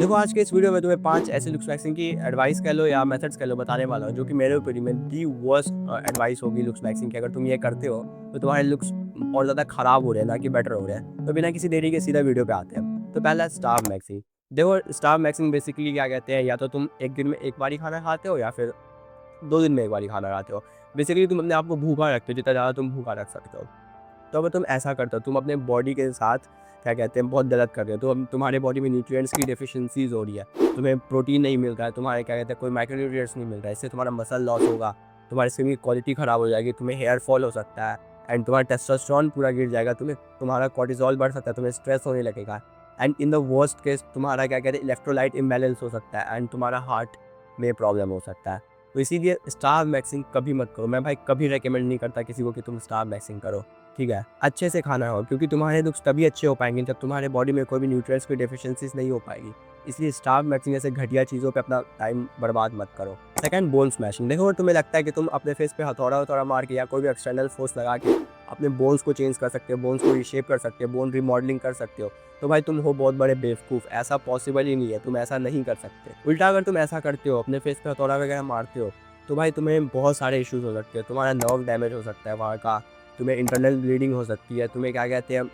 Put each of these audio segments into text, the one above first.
देखो आज के इस वीडियो में तुम्हें 5 ऐसे लुक्स मैक्सिंग की एडवाइस कह लो या मेथड्स कह लो बताने वाला हूँ, जो कि मेरे ओपिनियन में दी वर्स्ट एडवाइस होगी लुक्स मैक्सिंग की। अगर तुम ये करते हो तो तुम्हारे लुक्स और ज़्यादा खराब हो रहे हैं ना कि बेटर हो रहे हैं। तो बिना किसी देरी के सीधा वीडियो पे आते हैं। तो पहला स्टार मैक्सिंग। देखो स्टार मैक्सिंग बेसिकली क्या कहते हैं, या तो तुम एक दिन में एक बार ही खाना खाते हो या फिर 2 दिन में एक बार ही खाना खाते हो। बेसिकली तुम अपने आप को भूखा रखते हो, जितना ज़्यादा तुम भूखा रख सकते हो। तो अगर तुम ऐसा करते हो, तुम अपने बॉडी के साथ क्या कहते हैं बहुत गलत कर रहे हो। तो अब तुम्हारे बॉडी में न्यूट्रिएंट्स की डेफिशिएंसीज हो रही है, तुम्हें प्रोटीन नहीं मिल रहा है, तुम्हारे क्या कहते हैं कोई माइक्रोन्यूट्रिएंट्स नहीं मिल रहा है। इससे तुम्हारा मसल लॉस होगा, तुम्हारी स्किन की क्वालिटी ख़राब हो जाएगी, तुम्हें हेयर फॉल हो सकता है एंड तुम्हारा टेस्टोस्टेरोन पूरा गिर जाएगा, तुम्हारा कॉर्टिसोल बढ़ सकता है, तुम्हें स्ट्रेस होने लगेगा and in the worst case तुम्हारा क्या कहते हैं इलेक्ट्रोलाइट इम्बैलेंस हो सकता है एंड तुम्हारा हार्ट में प्रॉब्लम हो सकता है। तो इसीलिए स्टार मैक्सिंग कभी मत करो। मैं भाई कभी रेकमेंड नहीं करता किसी को कि तुम स्टार मैक्सिंग करो। ठीक है, अच्छे से खाना हो, क्योंकि तुम्हारे लुक्स तभी अच्छे हो पाएंगे जब तुम्हारे बॉडी में कोई भी न्यूट्रिएंट्स की डेफिशिएंसीज नहीं हो पाएगी। इसलिए स्टार मैक्सिंग जैसे घटिया चीज़ों पे अपना टाइम बर्बाद मत करो। Second, bone smashing. देखो अगर तुम्हें लगता है कि तुम अपने फेस पे हथौड़ा हथौड़ा मार के या कोई भी एक्सटर्नल फोर्स लगा के अपने बोन्स को चेंज कर सकते हो, बोन्स को रिशेप कर सकते हो, बोन रिमॉडलिंग कर सकते हो, तो भाई तुम हो बहुत बड़े बेवकूफ़। ऐसा पॉसिबल ही नहीं है, तुम ऐसा नहीं कर सकते। उल्टा अगर तुम ऐसा करते हो, अपने फेस पे हथौड़ा वगैरह मारते हो, तो भाई तुम्हें बहुत सारे इश्यूज हो सकते हैं। तुम्हारा नर्व डैमेज हो सकता है वहाँ का, तुम्हें इंटरनल ब्लीडिंग हो सकती है, तुम्हें क्या कहते हैं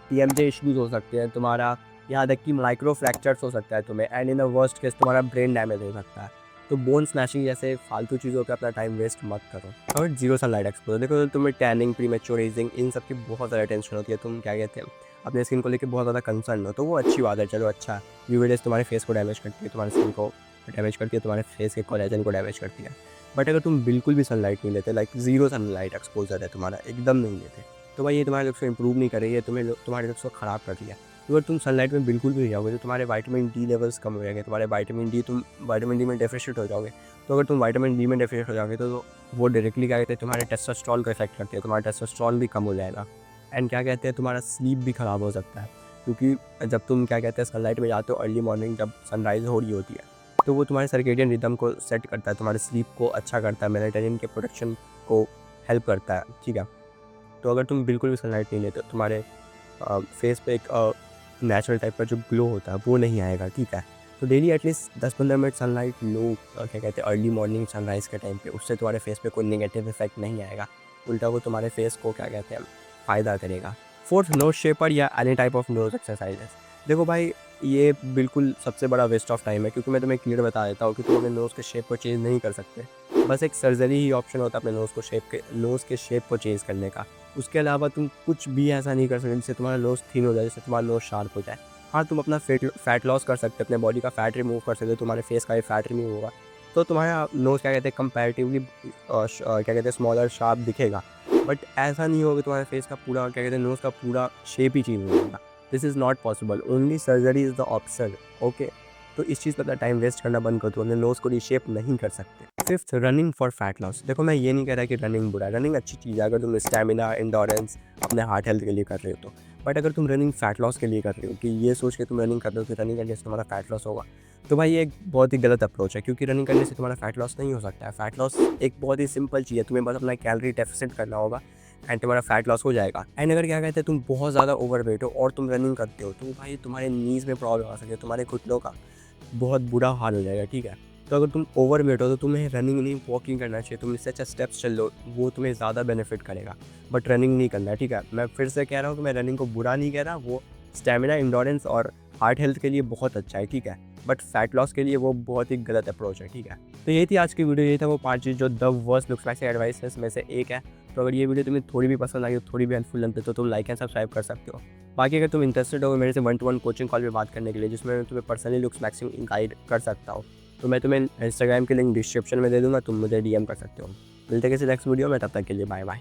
टीएमजे इश्यूज हो सकते हैं, तुम्हारा यहाँ तक कि माइक्रो फ्रैक्चर्स हो सकता है तुम्हें and in the worst case तुम्हारा ब्रेन डैमेज हो सकता है। तो बोन स्मैशिंग जैसे फालतू चीज़ों पे अपना टाइम वेस्ट मत करो। और जीरो सनलाइट एक्सपोजर। देखो तुम्हें टैनिंग, प्रीमेच्योर एजिंग, इन सब की बहुत ज़्यादा टेंशन होती है। तुम क्या कहते हैं अपने स्किन को लेकर बहुत ज़्यादा कंसर्न हो, तो वो अच्छी बात है, चलो अच्छा। यूवी रेज तुम्हारे फेस को डैमेज करती है, तुम्हारे स्किन को डैमेज करती है, तुम्हारे फेस के कोलेजन को डैमेज करती है। बट अगर तुम बिल्कुल भी सनलाइट नहीं लेते, लाइक जीरो सनलाइट एक्सपोजर है तुम्हारा, एकदम नहीं लेते, तो भाई ये तुम्हारे लुक्स को इंप्रूव नहीं कर रही है, तुम्हारे लुक्स को ख़राब कर रही है। तो अगर तुम सनलाइट में बिल्कुल भी नहीं जाओगे तो तुम्हारे विटामिन डी लेवल्स कम हो जाएंगे, तुम्हारे विटामिन डी में डेफिशिएट हो जाओगे। तो अगर तुम विटामिन डी में डेफिशिएट हो जाओगे तो वो डायरेक्टली क्या कहते हैं तुम्हारे टेस्टोस्टेरोन को इफेक्ट करती है, तुम्हारा टेस्टोस्टेरोन भी कम हो जाएगा एंड क्या कहते हैं तुम्हारा स्लीप भी ख़राब हो सकता है। क्योंकि जब तुम क्या कहते हैं सनलाइट में जाते हो अर्ली मॉर्निंग, जब सनराइज़ हो रही होती है, तो वो तुम्हारे सर्केडियन रिदम को सेट करता है, तुम्हारे स्लीप को अच्छा करता है, मेलाटोनिन के प्रोडक्शन को हेल्प करता है। ठीक है, तो अगर तुम बिल्कुल भी सनलाइट नहीं लेते हो, तुम्हारे फेस पे एक नेचुरल टाइप का जो ग्लो होता है वो नहीं आएगा। ठीक है, तो डेली एटलीस्ट 10-15 मिनट सनलाइट लो, क्या कहते हैं अर्ली मॉर्निंग सनराइज़ के टाइम पे। उससे तुम्हारे फेस पे कोई नेगेटिव इफेक्ट नहीं आएगा, उल्टा वो तुम्हारे फेस को क्या कहते हैं फ़ायदा करेगा। फोर्थ, नोज शेपर या any type of nose exercises. देखो भाई ये बिल्कुल सबसे बड़ा वेस्ट ऑफ टाइम है, क्योंकि मैं तुम्हें क्लियर बता देता हूँ कि तुम अपने नोज़ के शेप को चेंज नहीं कर सकते। बस एक सर्जरी ही ऑप्शन होता है अपने नोज़ के शेप को चेंज करने का। उसके अलावा तुम कुछ भी ऐसा नहीं कर सकते जिससे तुम्हारा नोज़ थिन हो जाए, जिससे तुम्हारा नोज़ शार्प हो जाए। हाँ, तुम अपना फैट लॉस कर सकते हो, अपने बॉडी का फैट रिमूव कर सकते हो, तुम्हारे फेस का भी फैट रिमूव होगा, तो तुम्हारा नोज़ क्या कहते हैं कंपैरेटिवली क्या कहते हैं स्मॉलर शार्प दिखेगा। बट ऐसा नहीं होगा कि तुम्हारे फेस का पूरा क्या कहते हैं नोज़ का पूरा शेप ही चेंज हो जाएगा। This is not possible, only surgery is the option. Okay, तो इस चीज़ पर अपना टाइम वेस्ट करना बंद कर दो, अपने नोज़ को रिशेप नहीं कर सकते। Fifth, running for fat loss. देखो मैं ये नहीं कह रहा कि रनिंग बुरा है, रनिंग अच्छी चीज़ है अगर तुम स्टैमिना, एंडोरेंस, अपने हार्ट हेल्थ के लिए कर रहे हो तो। बट अगर तुम रनिंग फैट लॉस के लिए कर रहे हो कि ये सोच के तुम रनिंग कर रहे हो कि रनिंग करने से तुम्हारा फैट लॉस होगा, तो भाई ये एक बहुत ही गलत अप्रोच है, क्योंकि रनिंग करने से तुम्हारा फैट लॉस नहीं हो सकता है। फैट लॉस एक बहुत ही सिंपल चीज़ है, तुम्हें बस अपना कैलोरी डेफिसिट करना होगा एंड तुम्हारा फैट लॉस हो जाएगा। एंड अगर क्या कहते हैं तुम बहुत ज़्यादा ओवरवेट हो और तुम रनिंग करते हो, तो भाई तुम्हारे नीज़ में प्रॉब्लम आ सकती है, तुम्हारे घुटनों का बहुत बुरा हाल हो जाएगा। ठीक है, तो अगर तुम ओवरवेट हो तो तुम्हें रनिंग नहीं वॉकिंग करना चाहिए, तुम इससे अच्छा स्टेप्स चल लो, वो तुम्हें ज़्यादा बेनिफिट करेगा। बट रनिंग नहीं करना है। ठीक है, मैं फिर से कह रहा हूँ कि मैं रनिंग को बुरा नहीं कह रहा, वो स्टेमिना, इंडोरेंस और हार्ट हेल्थ के लिए बहुत अच्छा है। ठीक है, बट फैट लॉस के लिए वो बहुत ही गलत अप्रोच है। ठीक है, तो यही थी आज की वीडियो, ये था वो 5 चीज़ जो the worst looks like advice में से एक है। तो अगर ये वीडियो तुम्हें थोड़ी भी पसंद आई, थोड़ी भी हेल्पफुल लगती है, तो तुम लाइक एंड सब्सक्राइब कर सकते हो। बाकी अगर तुम इंटरेस्टेड हो मेरे से 1-to-1 कोचिंग कॉल पे बात करने के लिए, जिसमें मैं तुम्हें पर्सनली लुक्स मैक्सिंग गाइड कर सकता हूँ, तो मैं तुम्हें इंस्टाग्राम की लिंक डिस्क्रिप्शन में दे दूँगा, तुम मुझे डीएम कर सकते हो। मिलते हैं किसी नेक्स्ट वीडियो में, तब तक के लिए बाय बाय।